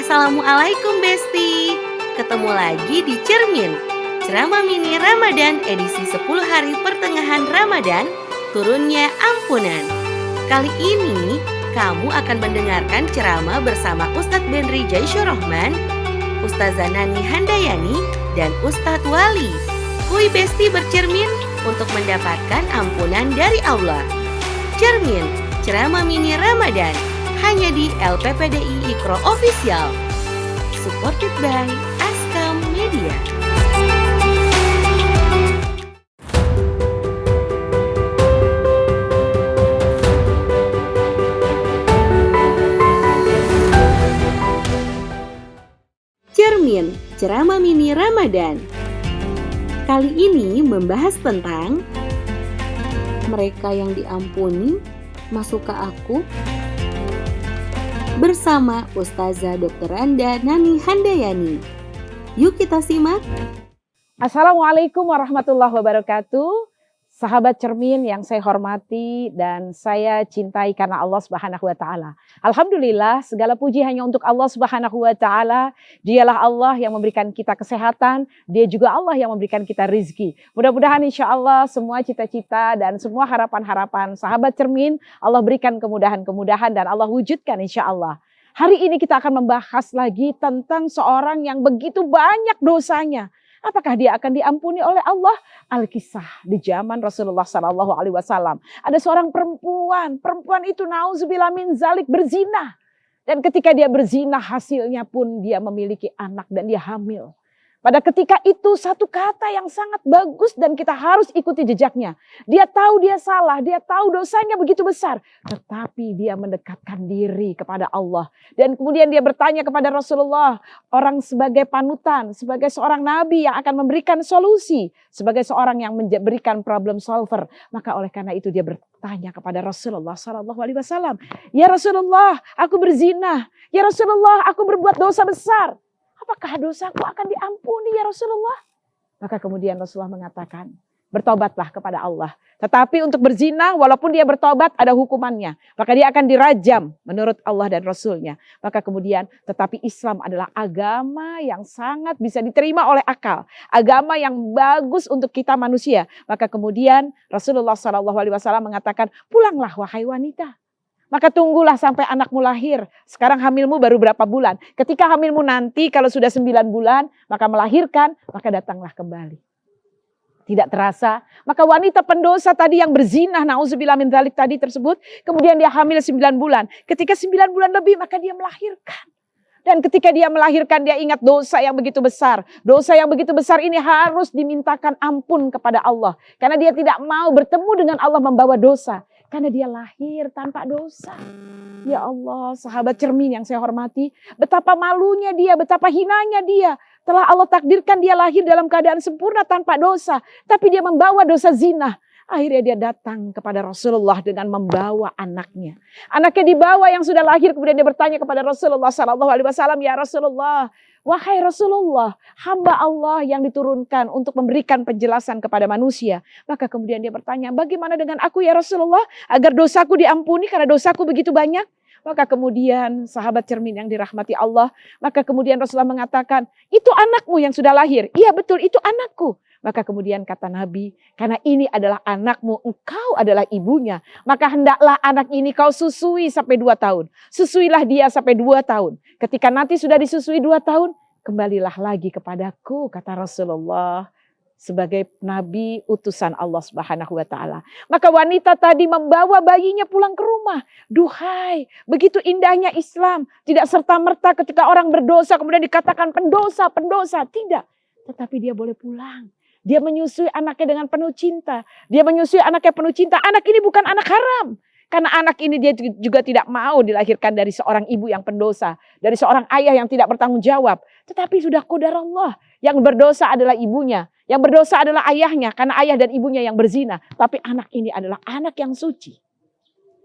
Assalamualaikum Besti. Ketemu lagi di Cermin, ceramah mini Ramadan edisi 10 hari pertengahan Ramadan, turunnya ampunan. Kali ini kamu akan mendengarkan ceramah bersama Ustadz Benri Jaisyurrahman, Ustazah Nani Handayani, dan Ustadz Wali. Kui Besti bercermin untuk mendapatkan ampunan dari Allah. Cermin, ceramah mini Ramadan, hanya di LPPDI Iqra Official. Supported by Askam Media. Cermin, ceramah mini Ramadan. Kali ini membahas tentang mereka yang diampuni masuk ke aku, bersama Ustazah Dr. Anda Nani Handayani. Yuk kita simak. Assalamualaikum warahmatullahi wabarakatuh. Sahabat Cermin yang saya hormati dan saya cintai karena Allah Subhanahu wa taala. Alhamdulillah, segala puji hanya untuk Allah Subhanahu wa taala. Dialah Allah yang memberikan kita kesehatan, Dia juga Allah yang memberikan kita rizki. Mudah-mudahan insya Allah semua cita-cita dan semua harapan-harapan sahabat Cermin Allah berikan kemudahan-kemudahan dan Allah wujudkan insya Allah. Hari ini kita akan membahas lagi tentang seorang yang begitu banyak dosanya. Apakah dia akan diampuni oleh Allah? Alkisah di zaman Rasulullah SAW. Ada seorang perempuan itu nauzubillah min zalik berzina. Dan ketika dia berzina hasilnya pun dia memiliki anak dan dia hamil. Pada ketika itu satu kata yang sangat bagus dan kita harus ikuti jejaknya. Dia tahu dia salah, dia tahu dosanya begitu besar. Tetapi dia mendekatkan diri kepada Allah. Dan kemudian dia bertanya kepada Rasulullah, orang sebagai panutan, sebagai seorang nabi yang akan memberikan solusi. Sebagai seorang yang memberikan problem solver. Maka oleh karena itu dia bertanya kepada Rasulullah SAW. Ya Rasulullah, aku berzina. Ya Rasulullah, aku berbuat dosa besar. Apakah dosaku akan diampuni ya Rasulullah? Maka kemudian Rasulullah mengatakan, bertobatlah kepada Allah. Tetapi untuk berzina, walaupun dia bertobat ada hukumannya. Maka dia akan dirajam menurut Allah dan Rasulnya. Maka kemudian, tetapi Islam adalah agama yang sangat bisa diterima oleh akal. Agama yang bagus untuk kita manusia. Maka kemudian Rasulullah SAW mengatakan, pulanglah wahai wanita. Maka tunggulah sampai anakmu lahir. Sekarang hamilmu baru berapa bulan. Ketika hamilmu nanti kalau sudah 9 bulan. Maka melahirkan. Maka datanglah kembali. Tidak terasa. Maka wanita pendosa tadi yang berzina. Nauzubillah min dzalik tadi tersebut. Kemudian dia hamil 9 bulan. Ketika 9 bulan lebih maka dia melahirkan. Dan ketika dia melahirkan dia ingat dosa yang begitu besar. Dosa yang begitu besar ini harus dimintakan ampun kepada Allah. Karena dia tidak mau bertemu dengan Allah membawa dosa. Karena dia lahir tanpa dosa. Ya Allah, sahabat Cermin yang saya hormati. Betapa malunya dia, betapa hinanya dia. Telah Allah takdirkan dia lahir dalam keadaan sempurna tanpa dosa. Tapi dia membawa dosa zina. Akhirnya dia datang kepada Rasulullah dengan membawa anaknya. Anaknya dibawa yang sudah lahir. Kemudian dia bertanya kepada Rasulullah SAW. Ya Rasulullah, wahai Rasulullah, hamba Allah yang diturunkan untuk memberikan penjelasan kepada manusia. Maka kemudian dia bertanya, bagaimana dengan aku ya Rasulullah? Agar dosaku diampuni karena dosaku begitu banyak. Maka kemudian sahabat Cermin yang dirahmati Allah. Maka kemudian Rasulullah mengatakan, itu anakmu yang sudah lahir. Iya betul, itu anakku. Maka kemudian kata Nabi, karena ini adalah anakmu, engkau adalah ibunya. Maka hendaklah anak ini kau susui sampai 2 tahun. Susuilah dia sampai 2 tahun. Ketika nanti sudah disusui 2 tahun, kembalilah lagi kepadaku, kata Rasulullah. Sebagai Nabi utusan Allah Subhanahu wa taala. Maka wanita tadi membawa bayinya pulang ke rumah. Duhai, begitu indahnya Islam. Tidak serta-merta ketika orang berdosa kemudian dikatakan pendosa. Tidak. Tetapi dia boleh pulang. Dia menyusui anaknya dengan penuh cinta. Dia menyusui anaknya penuh cinta. Anak ini bukan anak haram. Karena anak ini dia juga tidak mau dilahirkan dari seorang ibu yang pendosa. Dari seorang ayah yang tidak bertanggung jawab. Tetapi sudah qadar Allah. Yang berdosa adalah ibunya. Yang berdosa adalah ayahnya. Karena ayah dan ibunya yang berzina. Tapi anak ini adalah anak yang suci.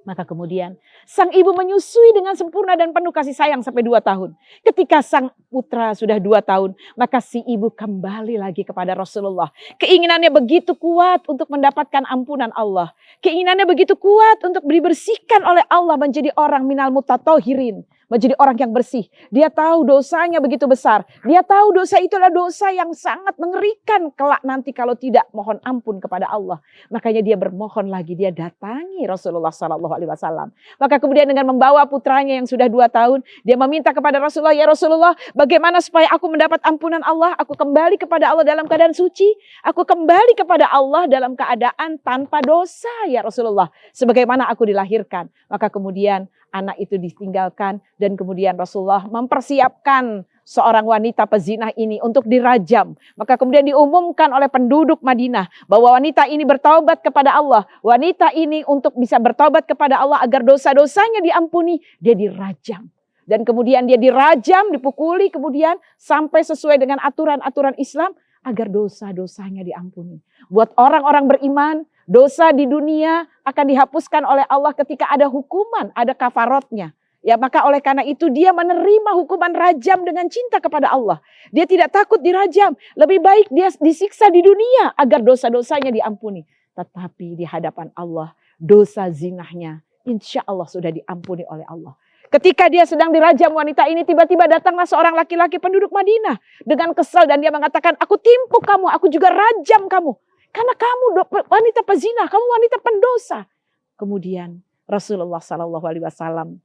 Maka kemudian sang ibu menyusui dengan sempurna dan penuh kasih sayang sampai 2 tahun. Ketika sang putra sudah 2 tahun, maka si ibu kembali lagi kepada Rasulullah. Keinginannya begitu kuat untuk mendapatkan ampunan Allah. Keinginannya begitu kuat untuk dibersihkan oleh Allah menjadi orang minal mutatohirin. menjadi orang yang bersih. Dia tahu dosanya begitu besar. Dia tahu dosa itu adalah dosa yang sangat mengerikan kelak nanti kalau tidak mohon ampun kepada Allah. Makanya dia bermohon lagi, dia datangi Rasulullah SAW. Maka kemudian dengan membawa putranya yang sudah 2 tahun, dia meminta kepada Rasulullah, ya Rasulullah, bagaimana supaya aku mendapat ampunan Allah? Aku kembali kepada Allah dalam keadaan suci. Aku kembali kepada Allah dalam keadaan tanpa dosa, ya Rasulullah. Sebagaimana aku dilahirkan. Maka kemudian anak itu ditinggalkan dan kemudian Rasulullah mempersiapkan seorang wanita pezinah ini untuk dirajam. Maka kemudian diumumkan oleh penduduk Madinah bahwa wanita ini bertaubat kepada Allah. Wanita ini untuk bisa bertaubat kepada Allah agar dosa-dosanya diampuni, dia dirajam. Dan kemudian dia dirajam, dipukuli kemudian sampai sesuai dengan aturan-aturan Islam agar dosa-dosanya diampuni. Buat orang-orang beriman, dosa di dunia akan dihapuskan oleh Allah ketika ada hukuman, ada kafarotnya. Ya, maka oleh karena itu dia menerima hukuman rajam dengan cinta kepada Allah. Dia tidak takut dirajam. Lebih baik dia disiksa di dunia agar dosa-dosanya diampuni. Tetapi di hadapan Allah, dosa zinahnya insya Allah sudah diampuni oleh Allah. Ketika dia sedang dirajam wanita ini, tiba-tiba datanglah seorang laki-laki penduduk Madinah. Dengan kesal dan dia mengatakan, aku timpuk kamu, aku juga rajam kamu. Karena kamu wanita pezina, kamu wanita pendosa. Kemudian Rasulullah SAW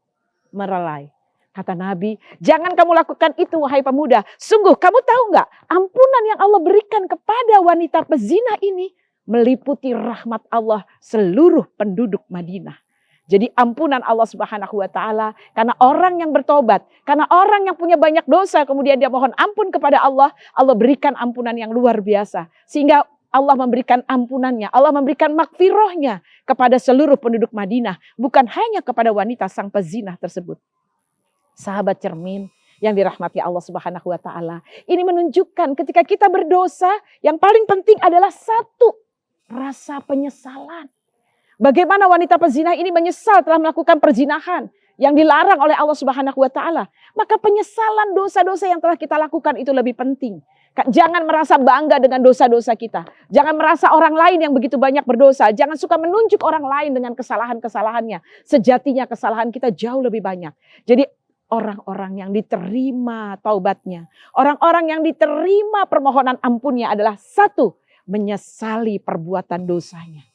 merelai. Kata Nabi, jangan kamu lakukan itu wahai pemuda. Sungguh kamu tahu nggak, ampunan yang Allah berikan kepada wanita pezina ini meliputi rahmat Allah seluruh penduduk Madinah. Jadi ampunan Allah Subhanahu wa taala karena orang yang bertobat, karena orang yang punya banyak dosa kemudian dia mohon ampun kepada Allah, Allah berikan ampunan yang luar biasa. Sehingga Allah memberikan ampunannya, Allah memberikan makfirahnya kepada seluruh penduduk Madinah, bukan hanya kepada wanita sang pezinah tersebut. Sahabat cermin yang dirahmati Allah Subhanahu wa taala. Ini menunjukkan ketika kita berdosa, yang paling penting adalah satu, rasa penyesalan. Bagaimana wanita pezina ini menyesal telah melakukan perzinahan yang dilarang oleh Allah Subhanahu wa taala. Maka penyesalan dosa-dosa yang telah kita lakukan itu lebih penting. Jangan merasa bangga dengan dosa-dosa kita. Jangan merasa orang lain yang begitu banyak berdosa. Jangan suka menunjuk orang lain dengan kesalahan-kesalahannya. Sejatinya kesalahan kita jauh lebih banyak. Jadi orang-orang yang diterima taubatnya, orang-orang yang diterima permohonan ampunnya adalah satu, menyesali perbuatan dosanya.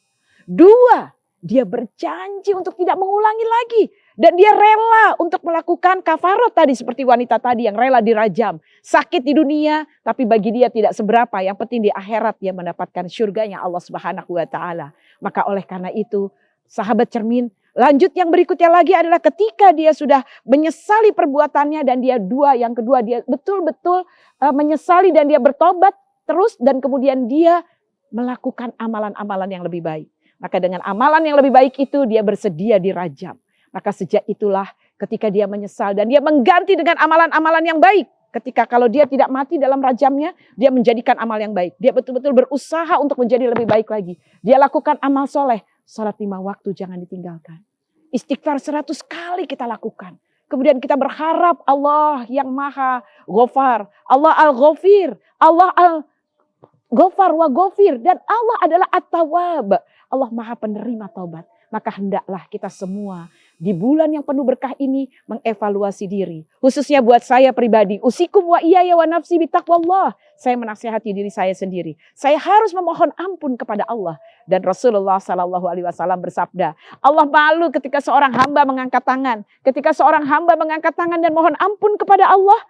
2, dia berjanji untuk tidak mengulangi lagi. Dan dia rela untuk melakukan kafarat tadi seperti wanita tadi yang rela dirajam. Sakit di dunia tapi bagi dia tidak seberapa. Yang penting di akhirat dia mendapatkan surganya Allah Subhanahu wa taala. Maka oleh karena itu sahabat cermin, lanjut yang berikutnya lagi adalah ketika dia sudah menyesali perbuatannya dan yang kedua dia betul-betul menyesali dan dia bertobat terus dan kemudian dia melakukan amalan-amalan yang lebih baik. Maka dengan amalan yang lebih baik itu dia bersedia dirajam. Maka sejak itulah ketika dia menyesal dan dia mengganti dengan amalan-amalan yang baik. Ketika kalau dia tidak mati dalam rajamnya, dia menjadikan amal yang baik. Dia betul-betul berusaha untuk menjadi lebih baik lagi. Dia lakukan amal soleh. Salat 5 waktu jangan ditinggalkan. Istighfar 100 kali kita lakukan. Kemudian kita berharap Allah yang maha ghafar. Allah al-ghafir. Allah al-ghafar wa ghafir. Dan Allah adalah at-tawwab. Allah maha penerima taubat. Maka hendaklah kita semua di bulan yang penuh berkah ini mengevaluasi diri. Khususnya buat saya pribadi. Usikum wa iyaya wa nafsi bitaqwallah. Saya menasihati diri saya sendiri. Saya harus memohon ampun kepada Allah. Dan Rasulullah SAW bersabda, Allah malu ketika seorang hamba mengangkat tangan. Ketika seorang hamba mengangkat tangan dan mohon ampun kepada Allah,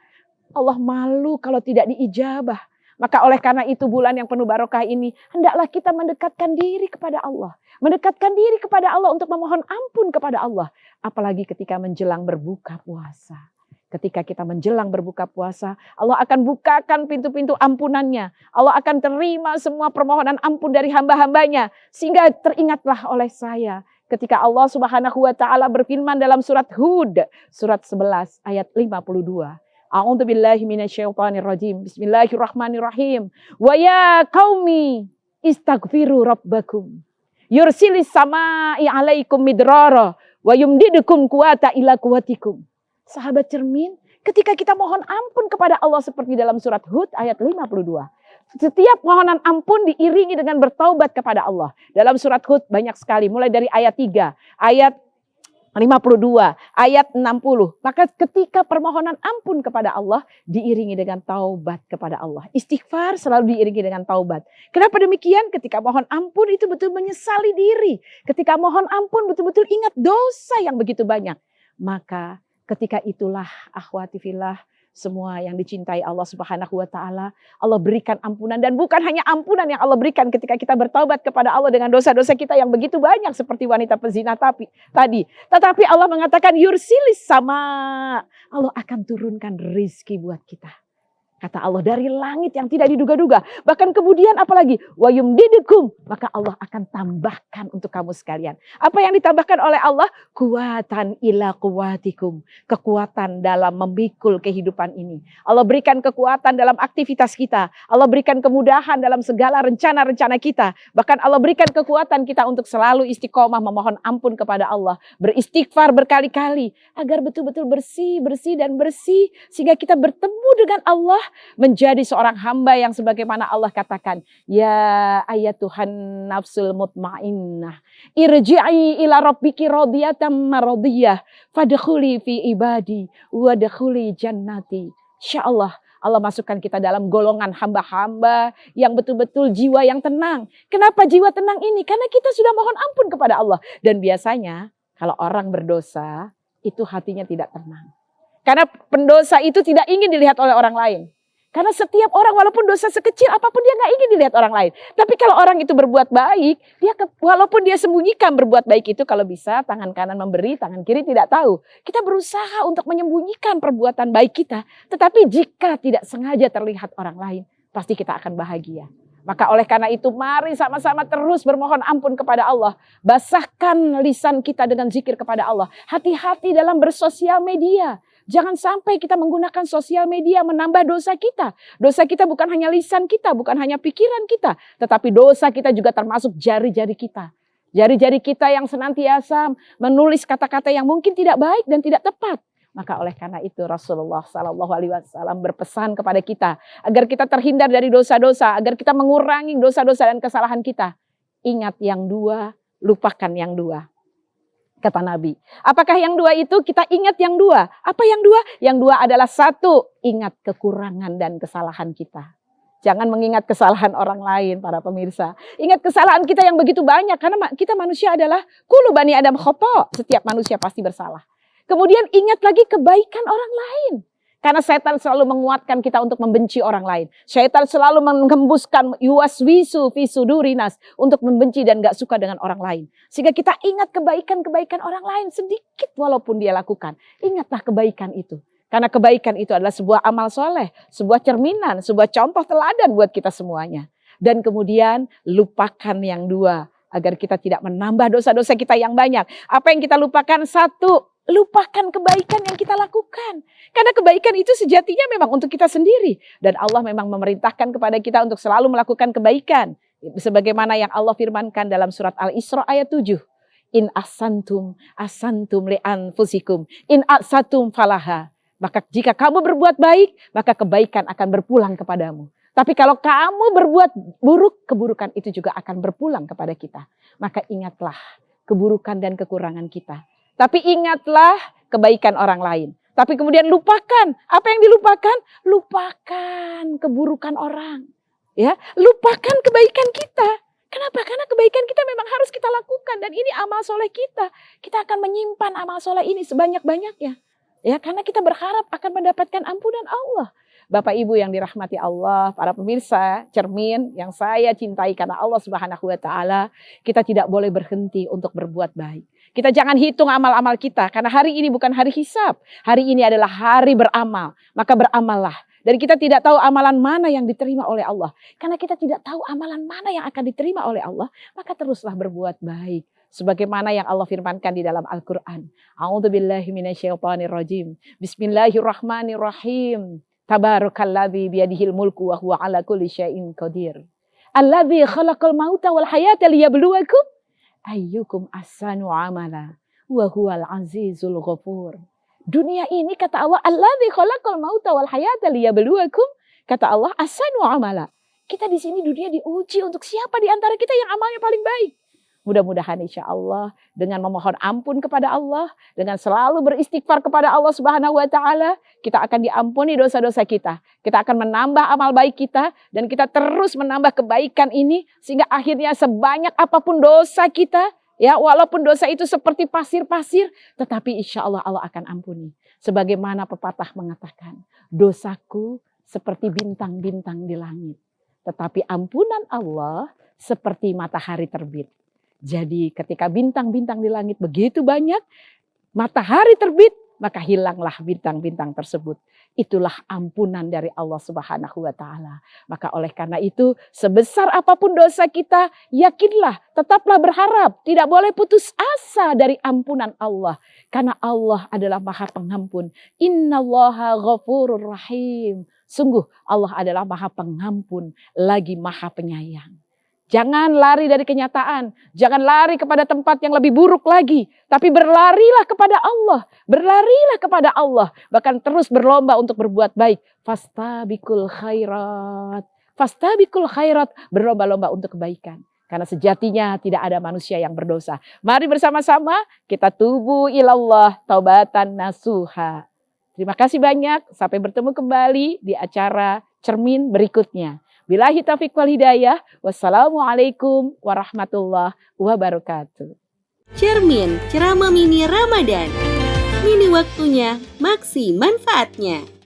Allah malu kalau tidak diijabah. Maka oleh karena itu bulan yang penuh barokah ini, hendaklah kita mendekatkan diri kepada Allah. Mendekatkan diri kepada Allah untuk memohon ampun kepada Allah. Apalagi ketika menjelang berbuka puasa. Ketika kita menjelang berbuka puasa, Allah akan bukakan pintu-pintu ampunannya. Allah akan terima semua permohonan ampun dari hamba-hambanya. Sehingga teringatlah oleh saya ketika Allah Subhanahu wa taala berfirman dalam surat Hud, surat 11 ayat 52. A'udzu billahi minasyaitonir rajim. Bismillahirrahmanirrahim. Wa ya qaumi istaghfiru rabbakum. Yursilis samaa'i 'alaikum midrara wa yumdidukum quwata ila quwatikum. Sahabat cermin, ketika kita mohon ampun kepada Allah seperti dalam surat Hud ayat 52. Setiap mohonan ampun diiringi dengan bertaubat kepada Allah. Dalam surat Hud banyak sekali, mulai dari ayat 3, ayat 52 ayat 60. Maka ketika permohonan ampun kepada Allah diiringi dengan taubat kepada Allah. Istighfar selalu diiringi dengan taubat. Kenapa demikian? Ketika mohon ampun itu betul menyesali diri. Ketika mohon ampun betul-betul ingat dosa yang begitu banyak. Maka ketika itulah akhwati fillah, semua yang dicintai Allah Subhanahu wa taala, Allah berikan ampunan, dan bukan hanya ampunan yang Allah berikan ketika kita bertaubat kepada Allah dengan dosa-dosa kita yang begitu banyak seperti wanita pezina tadi. Tetapi Allah mengatakan yursilis sama, Allah akan turunkan rizki buat kita. Kata Allah dari langit yang tidak diduga-duga. Bahkan kemudian apalagi? Wa yumdidukum. Maka Allah akan tambahkan untuk kamu sekalian. Apa yang ditambahkan oleh Allah? Kuatan ila kuwatikum. Kekuatan dalam memikul kehidupan ini. Allah berikan kekuatan dalam aktivitas kita. Allah berikan kemudahan dalam segala rencana-rencana kita. Bahkan Allah berikan kekuatan kita untuk selalu istiqomah memohon ampun kepada Allah. Beristighfar berkali-kali. Agar betul-betul bersih dan bersih. Sehingga kita bertemu dengan Allah. Menjadi seorang hamba yang sebagaimana Allah katakan, ya ayatuhan nafsul mutmainnah, irji'i ila rabbiki radiyatan maradiyah, fadkhuli fi ibadi wadkhuli jannati. Insyaallah Allah masukkan kita dalam golongan hamba-hamba yang betul-betul jiwa yang tenang. Kenapa jiwa tenang ini? Karena kita sudah mohon ampun kepada Allah. Dan biasanya kalau orang berdosa itu hatinya tidak tenang. Karena pendosa itu tidak ingin dilihat oleh orang lain. Karena setiap orang walaupun dosa sekecil apapun dia gak ingin dilihat orang lain. Tapi kalau orang itu berbuat baik, walaupun dia sembunyikan berbuat baik itu, kalau bisa tangan kanan memberi, tangan kiri tidak tahu. Kita berusaha untuk menyembunyikan perbuatan baik kita. Tetapi jika tidak sengaja terlihat orang lain, pasti kita akan bahagia. Maka oleh karena itu mari sama-sama terus bermohon ampun kepada Allah. Basahkan lisan kita dengan zikir kepada Allah. Hati-hati dalam bersosial media. Jangan sampai kita menggunakan sosial media menambah dosa kita. Dosa kita bukan hanya lisan kita, bukan hanya pikiran kita. Tetapi dosa kita juga termasuk jari-jari kita. Jari-jari kita yang senantiasa menulis kata-kata yang mungkin tidak baik dan tidak tepat. Maka oleh karena itu Rasulullah SAW berpesan kepada kita. Agar kita terhindar dari dosa-dosa. Agar kita mengurangi dosa-dosa dan kesalahan kita. Ingat yang dua, lupakan yang dua. Kata Nabi. Apakah yang dua itu? Kita ingat yang dua. Apa yang dua? Yang dua adalah satu, ingat kekurangan dan kesalahan kita. Jangan mengingat kesalahan orang lain para pemirsa. Ingat kesalahan kita yang begitu banyak. Karena kita manusia adalah kullu bani Adam khata'. Setiap manusia pasti bersalah. Kemudian ingat lagi kebaikan orang lain. Karena setan selalu menguatkan kita untuk membenci orang lain. Setan selalu menghembuskan yuwaswisu fi sudurinas untuk membenci dan gak suka dengan orang lain. Sehingga kita ingat kebaikan-kebaikan orang lain sedikit walaupun dia lakukan. Ingatlah kebaikan itu. Karena kebaikan itu adalah sebuah amal soleh, sebuah cerminan, sebuah contoh teladan buat kita semuanya. Dan kemudian lupakan yang dua. Agar kita tidak menambah dosa-dosa kita yang banyak. Apa yang kita lupakan? Satu, lupakan kebaikan yang kita lakukan. Karena kebaikan itu sejatinya memang untuk kita sendiri. Dan Allah memang memerintahkan kepada kita untuk selalu melakukan kebaikan. Sebagaimana yang Allah firmankan dalam surat Al-Isra ayat 7. In asantum li anfusikum. In asatum falaha. Maka jika kamu berbuat baik, maka kebaikan akan berpulang kepadamu. Tapi kalau kamu berbuat buruk, keburukan itu juga akan berpulang kepada kita. Maka ingatlah keburukan dan kekurangan kita. Tapi ingatlah kebaikan orang lain. Tapi kemudian lupakan. Apa yang dilupakan? Lupakan keburukan orang. Ya, lupakan kebaikan kita. Kenapa? Karena kebaikan kita memang harus kita lakukan. Dan ini amal soleh kita. Kita akan menyimpan amal soleh ini sebanyak-banyaknya. Ya, karena kita berharap akan mendapatkan ampunan Allah. Bapak Ibu yang dirahmati Allah, para pemirsa cermin yang saya cintai karena Allah Subhanahu wa taala, kita tidak boleh berhenti untuk berbuat baik. Kita jangan hitung amal-amal kita karena hari ini bukan hari hisab. Hari ini adalah hari beramal. Maka beramallah. Dan kita tidak tahu amalan mana yang diterima oleh Allah. Karena kita tidak tahu amalan mana yang akan diterima oleh Allah, maka teruslah berbuat baik. Sebagaimana yang Allah firmankan di dalam Al-Quran. A'udzubillahi minasyaitonirrajim. Bismillahirrahmanirrahim. Tabarakalladzi biyadihil mulku wa huwa ala kulli syai'in qadir. Alladzi khalaqal mauta wal hayata liyabluwakum ayyukum ahsanu amala wa huwal azizul ghafur. Dunia ini kata Allah, alladzi khalaqal mauta wal hayata liyabluwakum, kata Allah, ahsanu amala. Kita di sini dunia diuji untuk siapa di antara kita yang amalnya paling baik. Mudah-mudahan insya Allah dengan memohon ampun kepada Allah, dengan selalu beristighfar kepada Allah Subhanahu wa Ta'ala, kita akan diampuni dosa-dosa kita. Kita akan menambah amal baik kita dan kita terus menambah kebaikan ini sehingga akhirnya sebanyak apapun dosa kita, ya walaupun dosa itu seperti pasir-pasir, tetapi insya Allah Allah akan ampuni. Sebagaimana pepatah mengatakan, dosaku seperti bintang-bintang di langit, tetapi ampunan Allah seperti matahari terbit. Jadi ketika bintang-bintang di langit begitu banyak, matahari terbit, maka hilanglah bintang-bintang tersebut. Itulah ampunan dari Allah Subhanahu wa Ta'ala. Maka oleh karena itu, sebesar apapun dosa kita, yakinlah, tetaplah berharap, tidak boleh putus asa dari ampunan Allah. Karena Allah adalah Maha Pengampun. Innallaha ghafurur rahim. Sungguh Allah adalah Maha Pengampun, lagi Maha Penyayang. Jangan lari dari kenyataan, jangan lari kepada tempat yang lebih buruk lagi, tapi berlarilah kepada Allah, berlarilah kepada Allah, bahkan terus berlomba untuk berbuat baik. Fastabikul khairat, fastabikul khairat, berlomba-lomba untuk kebaikan. Karena sejatinya tidak ada manusia yang berdosa. Mari bersama-sama kita tubu ilallah taubatan nasuha. Terima kasih banyak, sampai bertemu kembali di acara Cermin berikutnya. Billahi taufiq wal hidayah. Wassalamualaikum warahmatullahi wabarakatuh. Cermin, ceramah mini Ramadan. Mini waktunya, maksi manfaatnya.